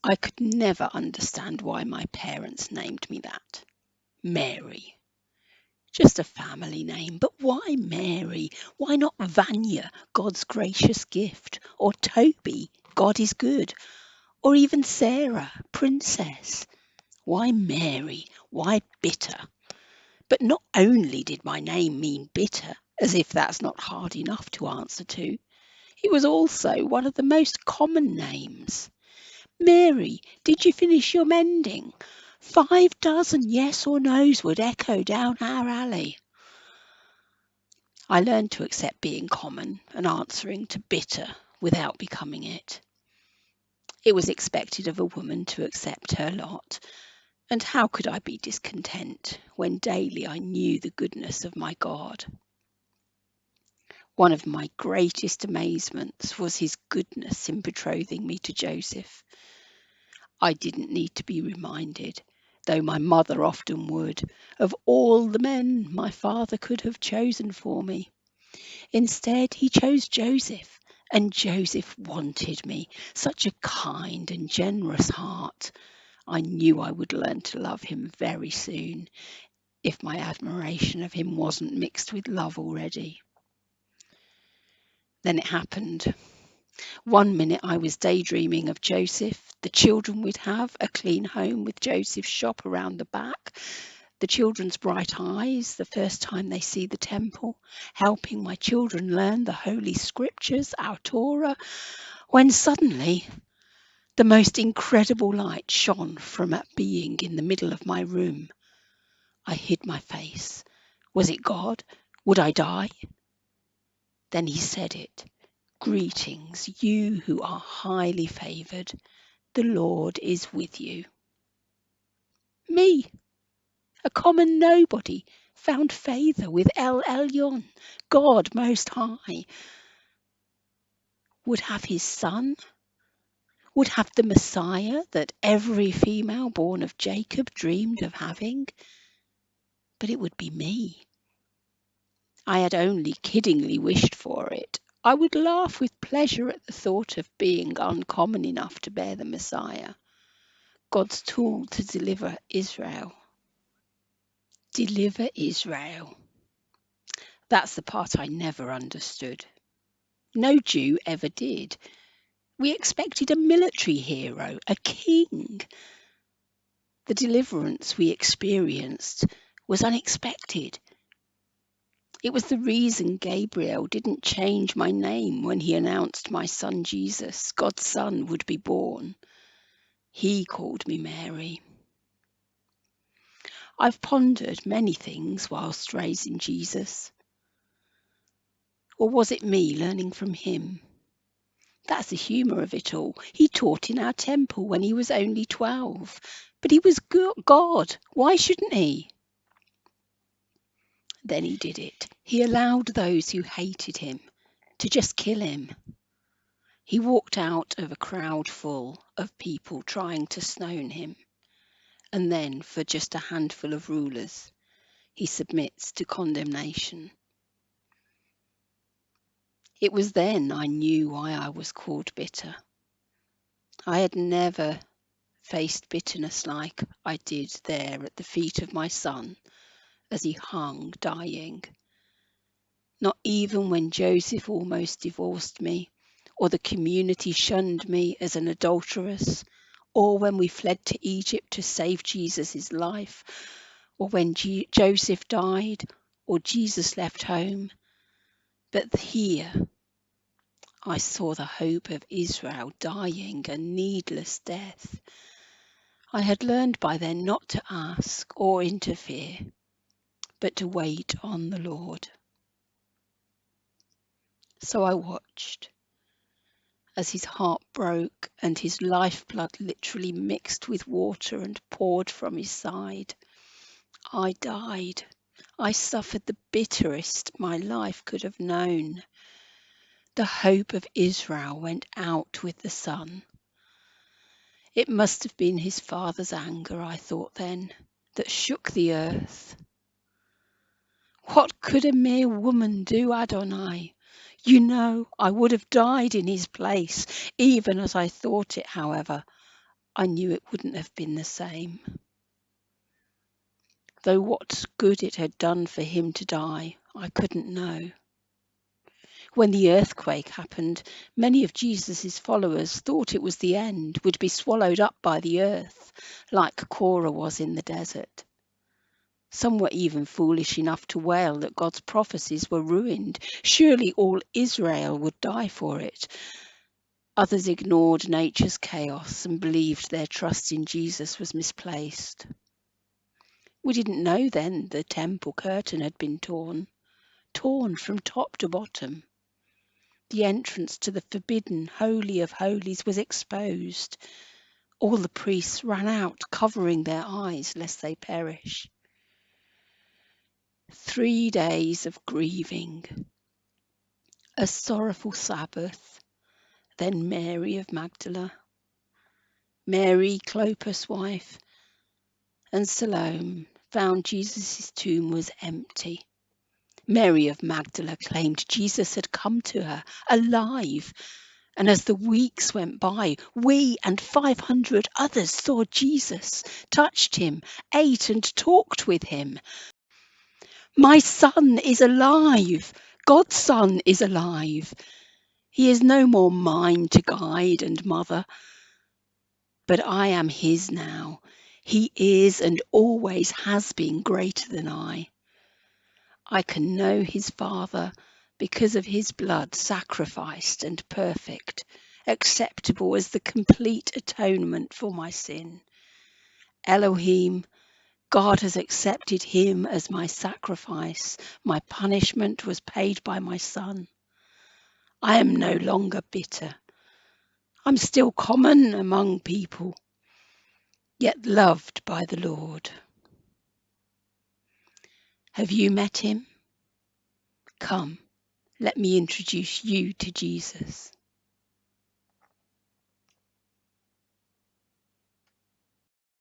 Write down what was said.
I could never understand why my parents named me that. Mary. Just a family name, but why Mary? Why not Vanya, God's gracious gift, or Toby, God is good, or even Sarah, princess? Why Mary? Why bitter? But not only did my name mean bitter, as if that's not hard enough to answer to, it was also one of the most common names. Mary, did you finish your mending? 5 dozen yes or no's would echo down our alley. I learned to accept being common and answering to bitter without becoming it. It was expected of a woman to accept her lot, and how could I be discontent when daily I knew the goodness of my God? One of my greatest amazements was his goodness in betrothing me to Joseph. I didn't need to be reminded, though my mother often would, of all the men my father could have chosen for me. Instead, he chose Joseph, and Joseph wanted me. Such a kind and generous heart. I knew I would learn to love him very soon, if my admiration of him wasn't mixed with love already. Then it happened. One minute I was daydreaming of Joseph, the children we'd have, a clean home with Joseph's shop around the back, the children's bright eyes the first time they see the temple, helping my children learn the Holy Scriptures, our Torah, when suddenly the most incredible light shone from a being in the middle of my room. I hid my face. Was it God? Would I die? Then he said it. Greetings, you who are highly favoured. The Lord is with you. Me, a common nobody, found favour with El Elyon, God Most High. Would have his son, would have the Messiah that every female born of Jacob dreamed of having. But it would be me. I had only kiddingly wished for it. I would laugh with pleasure at the thought of being uncommon enough to bear the Messiah, God's tool to deliver Israel. Deliver Israel. That's the part I never understood. No Jew ever did. We expected a military hero, a king. The deliverance we experienced was unexpected. It was the reason Gabriel didn't change my name when he announced my son Jesus, God's son, would be born. He called me Mary. I've pondered many things whilst raising Jesus. Or was it me learning from him? That's the humour of it all. He taught in our temple when he was only 12. But he was God. Why shouldn't he? Then he did it. He allowed those who hated him to just kill him. He walked out of a crowd full of people trying to stone him. And then, for just a handful of rulers, he submits to condemnation. It was then I knew why I was called bitter. I had never faced bitterness like I did there at the feet of my son as he hung dying. Not even when Joseph almost divorced me, or the community shunned me as an adulteress, or when we fled to Egypt to save Jesus' life, or when Joseph died, or Jesus left home. But here I saw the hope of Israel dying a needless death. I had learned by then not to ask or interfere, but to wait on the Lord. So I watched as his heart broke and his lifeblood literally mixed with water and poured from his side. I died. I suffered the bitterest my life could have known. The hope of Israel went out with the sun. It must have been his father's anger, I thought then, that shook the earth. What could a mere woman do, Adonai? You know, I would have died in his place, even as I thought it, however. I knew it wouldn't have been the same. Though what good it had done for him to die, I couldn't know. When the earthquake happened, many of Jesus' followers thought it was the end, would be swallowed up by the earth, like Korah was in the desert. Some were even foolish enough to wail that God's prophecies were ruined. Surely all Israel would die for it. Others ignored nature's chaos and believed their trust in Jesus was misplaced. We didn't know then the temple curtain had been torn from top to bottom. The entrance to the forbidden Holy of Holies was exposed. All the priests ran out, covering their eyes lest they perish. 3 days of grieving, a sorrowful Sabbath, then Mary of Magdala, Mary, Clopas' wife, and Salome found Jesus' tomb was empty. Mary of Magdala claimed Jesus had come to her alive. And as the weeks went by, we and 500 others saw Jesus, touched him, ate and talked with him. My son is alive. God's son is alive. He is no more mine to guide and mother, but I am his now. He is and always has been greater than I. I can know his Father because of his blood sacrificed and perfect, acceptable as the complete atonement for my sin. Elohim, God has accepted him as my sacrifice. My punishment was paid by my Son. I am no longer bitter. I'm still common among people, yet loved by the Lord. Have you met him? Come, let me introduce you to Jesus.